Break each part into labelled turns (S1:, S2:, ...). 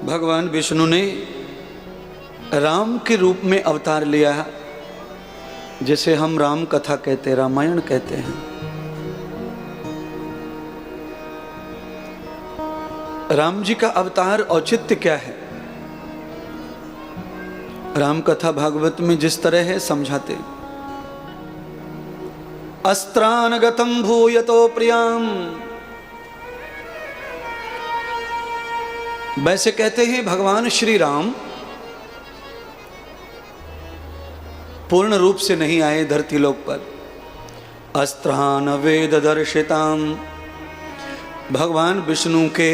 S1: भगवान विष्णु ने राम के रूप में अवतार लिया, जिसे हम राम कथा कहते हैं, रामायण कहते हैं। राम जी का अवतार औचित्य क्या है? राम कथा भागवत में जिस तरह है समझाते, अस्त्रानगतम भूयतो प्रियाम, वैसे कहते हैं भगवान श्री राम पूर्ण रूप से नहीं आए धरती लोक पर। अस्त्रान वेद दर्शिताम, भगवान विष्णु के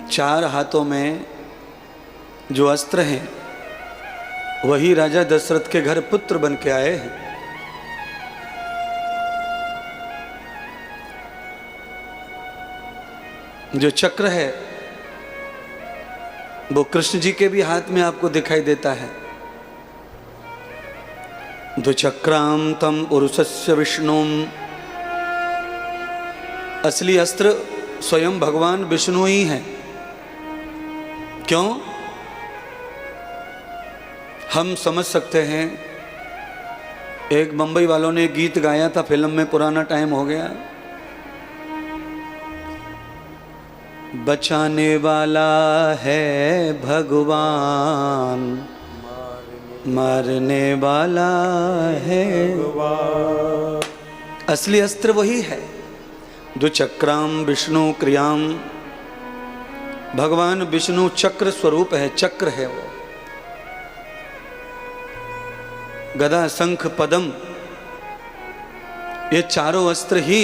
S1: 4 हाथों में जो अस्त्र हैं वही राजा दशरथ के घर पुत्र बन के आए हैं। जो चक्र है वो कृष्ण जी के भी हाथ में आपको दिखाई देता है। द्विचक्राम तम पुरुषस्य विष्णुम, असली अस्त्र स्वयं भगवान विष्णु ही हैं। क्यों? हम समझ सकते हैं, एक बंबई वालों ने गीत गाया था, फिल्म में पुराना टाइम हो गया, बचाने वाला है भगवान, मारने वाला है भगवान। असली अस्त्र वही है। द्विचक्राम विष्णु क्रियाम, भगवान विष्णु चक्र स्वरूप है, चक्र है वो। गदा शंख पद्म, ये चारों अस्त्र ही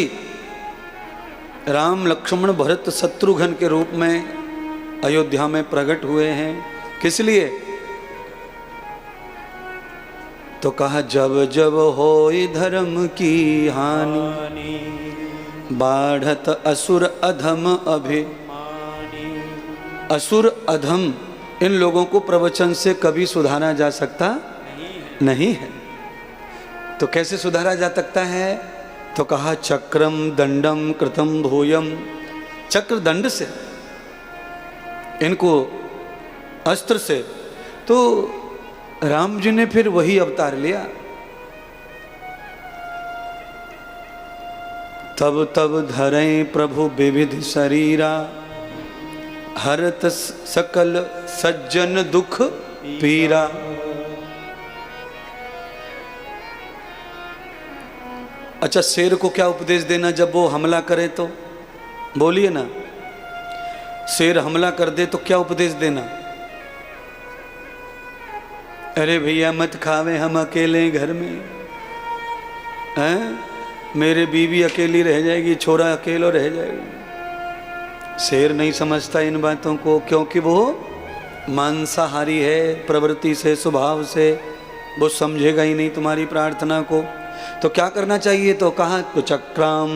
S1: राम लक्ष्मण भरत शत्रुघ्न के रूप में अयोध्या में प्रकट हुए हैं। किस लिए? तो कहा जब जब होई धर्म की हानि, बाढ़त असुर अधम अभिमानी। असुर अधम, इन लोगों को प्रवचन से कभी सुधारा जा सकता नहीं है। तो कैसे सुधारा जा सकता है? तो कहा चक्रम दंडम कृतम भूयम, चक्र दंड से, इनको अस्त्र से। तो राम जी ने फिर वही अवतार लिया। तब तब धरे प्रभु विविध शरीरा, हरत सकल सज्जन दुख पीरा। अच्छा, शेर को क्या उपदेश देना जब वो हमला करे? तो बोलिए ना, शेर हमला कर दे तो क्या उपदेश देना? अरे भैया मत खावे हम अकेले घर में, हैं? मेरे बीवी अकेली रह जाएगी, छोरा अकेला रह जाएगा। शेर नहीं समझता इन बातों को, क्योंकि वो मांसाहारी है प्रवृत्ति से, स्वभाव से। वो समझेगा ही नहीं तुम्हारी प्रार्थना को। तो क्या करना चाहिए? तो कहा तो चक्राम,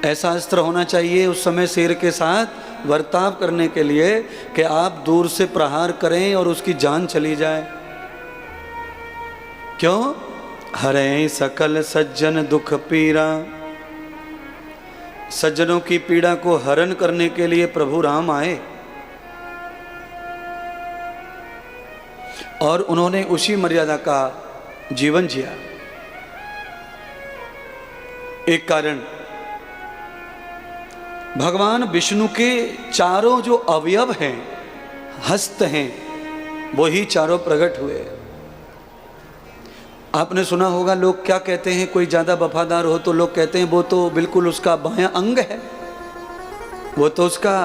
S1: ऐसा अस्त्र होना चाहिए उस समय शेर के साथ वर्ताव करने के लिए कि आप दूर से प्रहार करें और उसकी जान चली जाए। क्यों? हरे सकल सज्जन दुख पीरा, सज्जनों की पीड़ा को हरण करने के लिए प्रभु राम आए और उन्होंने उसी मर्यादा का जीवन जिया। एक कारण, भगवान विष्णु के चारों जो अवयव हैं, हस्त हैं, वही चारों प्रकट हुए। आपने सुना होगा लोग क्या कहते हैं, कोई ज्यादा वफादार हो तो लोग कहते हैं वो तो बिल्कुल उसका बायां अंग है, वो तो उसका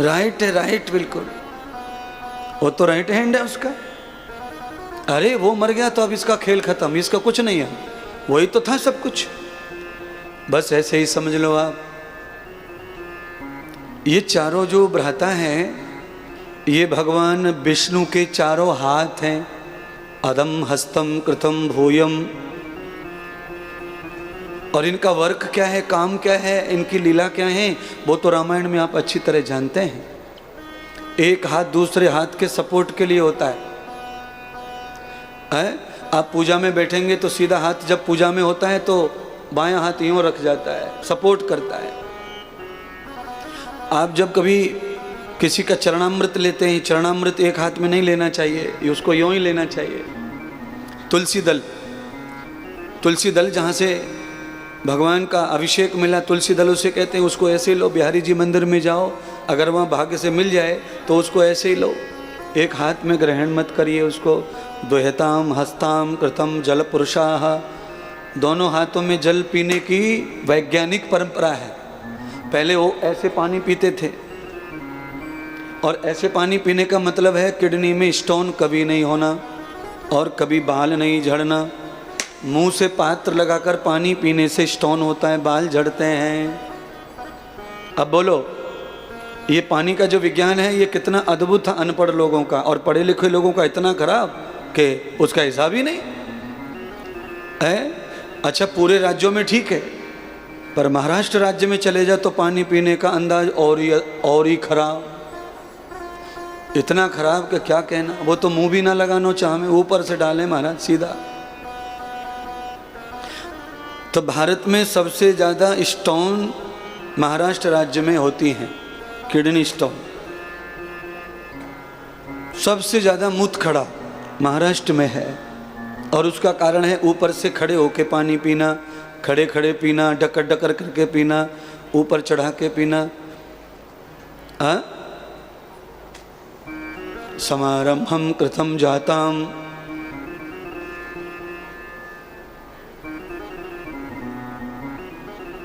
S1: राइट है, राइट बिल्कुल, वो तो राइट हैंड है उसका। अरे वो मर गया तो अब इसका खेल खत्म, इसका कुछ नहीं है, वही तो था सब कुछ। बस ऐसे ही समझ लो आप। ये चारों जो भ्राता हैं, ये भगवान विष्णु के चारों हाथ हैं। अदम हस्तम कृतम भूयम। और इनका वर्क क्या है, काम क्या है, इनकी लीला क्या है, वो तो रामायण में आप अच्छी तरह जानते हैं। एक हाथ दूसरे हाथ के सपोर्ट के लिए होता है? आप पूजा में बैठेंगे तो सीधा हाथ जब पूजा में होता है तो बायां हाथ यूं रख जाता है, सपोर्ट करता है। आप जब कभी किसी का चरणामृत लेते हैं, चरणामृत एक हाथ में नहीं लेना चाहिए, ये उसको यूं ही लेना चाहिए। तुलसी दल जहाँ से भगवान का अभिषेक मिला, तुलसी दल उसे कहते हैं, उसको ऐसे ही लो। बिहारी जी मंदिर में जाओ, अगर वहाँ भाग्य से मिल जाए तो उसको ऐसे ही लो, एक हाथ में ग्रहण मत करिए उसको। दुहताम हस्ताम कृतम जल पुरुषाः, दोनों हाथों में जल पीने की वैज्ञानिक परंपरा है। पहले वो ऐसे पानी पीते थे, और ऐसे पानी पीने का मतलब है किडनी में स्टोन कभी नहीं होना और कभी बाल नहीं झड़ना। मुंह से पात्र लगाकर पानी पीने से स्टोन होता है, बाल झड़ते हैं। अब बोलो, ये पानी का जो विज्ञान है ये कितना अद्भुत था अनपढ़ लोगों का, और पढ़े लिखे लोगों का इतना खराब कि उसका हिसाब ही नहीं है। अच्छा, पूरे राज्यों में ठीक है, पर महाराष्ट्र राज्य में चले जाओ तो पानी पीने का अंदाज और ही खराब, इतना खराब कि क्या कहना। वो तो मुंह भी ना लगानो चाह में, ऊपर से डाले महाराज सीधा। तो भारत में सबसे ज़्यादा स्टोन महाराष्ट्र राज्य में होती हैं, किडनी स्टोन। सबसे ज़्यादा मूत्रखड़ा महाराष्ट्र में है, और उसका कारण है ऊपर से खड़े होके पानी पीना, खड़े खड़े पीना, डकर डकर करके पीना, ऊपर चढ़ा के पीना। समारंभम कृतम जाताम,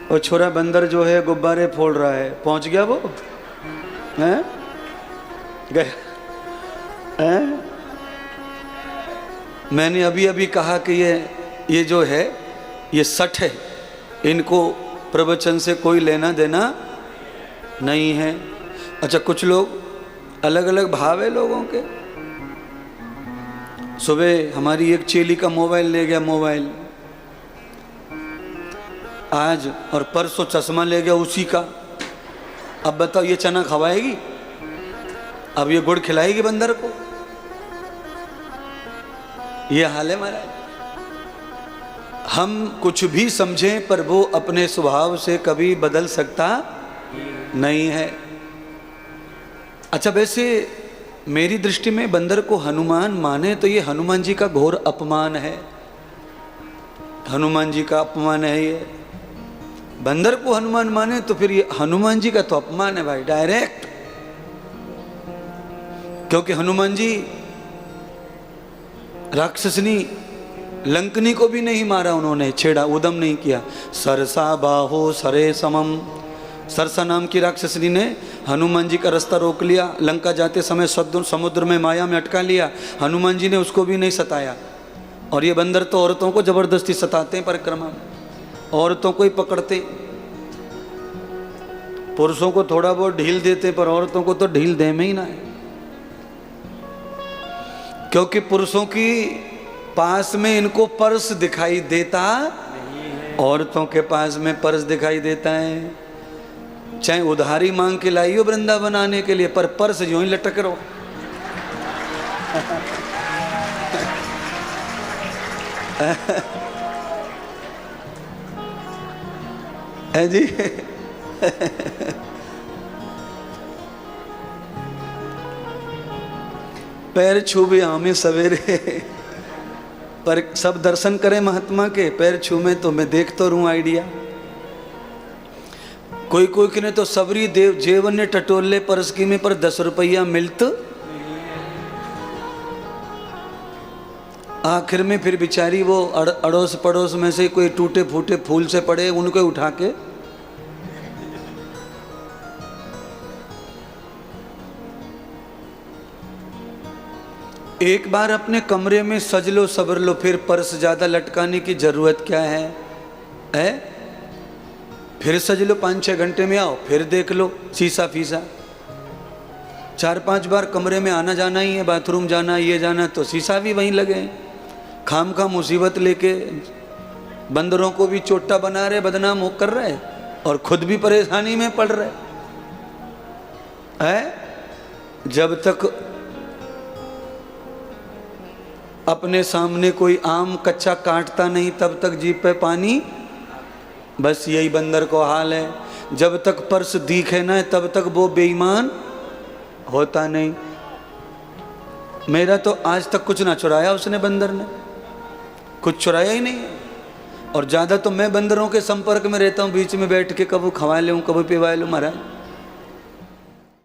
S1: और छोरा बंदर जो है गुब्बारे फोड़ रहा है, पहुंच गया वो हैं, गया हैं? मैंने अभी अभी कहा कि ये जो है ये सठ है, इनको प्रवचन से कोई लेना देना नहीं है। अच्छा, कुछ लोग अलग अलग भाव है लोगों के। सुबह हमारी एक चेली का मोबाइल ले गया, मोबाइल आज, और परसों चश्मा ले गया उसी का। अब बताओ, ये चना खवाएगी? अब ये गुड़ खिलाएगी बंदर को? ये हाल है महाराज। हम कुछ भी समझें पर वो अपने स्वभाव से कभी बदल सकता नहीं है। अच्छा, वैसे मेरी दृष्टि में बंदर को हनुमान माने तो ये हनुमान जी का घोर अपमान है, हनुमान जी का अपमान है ये। बंदर को हनुमान माने तो फिर ये हनुमान जी का तो अपमान है भाई, डायरेक्ट। क्योंकि हनुमान जी राक्षसनी लंकनी को भी नहीं मारा, उन्होंने छेड़ा, उदम नहीं किया। सरसा बाहो सरे समम, सरसा नाम की राक्षसनी ने हनुमान जी का रास्ता रोक लिया, लंका जाते समय समुद्र में माया में अटका लिया। हनुमान जी ने उसको भी नहीं सताया। और ये बंदर तो औरतों को जबरदस्ती सताते हैं, परिक्रमा में औरतों को ही पकड़ते, पुरुषों को थोड़ा बहुत ढील देते, पर औरतों को तो ढील दे में ही ना है। क्योंकि पुरुषों की पास में इनको पर्स दिखाई देता, औरतों के पास में पर्स दिखाई देता है। चाहे उधारी मांग के लाई हो वृंदावन आने के लिए, पर पर्स यूं ही लटक रहो। है जी। पैर छूबे आमे सवेरे, पर सब दर्शन करें महात्मा के, पैर छूमे तो मैं देख तो रहूं आइडिया। कोई कोई ने तो सबरी देव जेवन ने टटोले परसकी में, पर 10 रुपया मिलत। आखिर में फिर बेचारी वो अड़ोस पड़ोस में से कोई टूटे फूटे फूल से पड़े, उनको उठा के एक बार अपने कमरे में सज लो सबर लो, फिर पर्स ज्यादा लटकाने की जरूरत क्या है? फिर सज लो, 5-6 घंटे में आओ, फिर देख लो शीशा फीसा। 4-5 बार कमरे में आना जाना ही है, बाथरूम जाना, ये जाना, तो शीशा भी वहीं लगे। खाम खा मुसीबत लेके बंदरों को भी चोटा बना रहे, बदनाम हो कर रहे, और खुद भी परेशानी में पड़ रहे है। जब तक अपने सामने कोई आम कच्चा काटता नहीं, तब तक जीभ पे पानी। बस यही बंदर को हाल है। जब तक पर्स दिखे ना, तब तक वो बेईमान होता नहीं। मेरा तो आज तक कुछ ना चुराया उसने, बंदर ने कुछ चुराया ही नहीं है। और ज़्यादा तो मैं बंदरों के संपर्क में रहता हूँ, बीच में बैठ के कभी खवा लूँ कभी पिवा लूँ महाराज।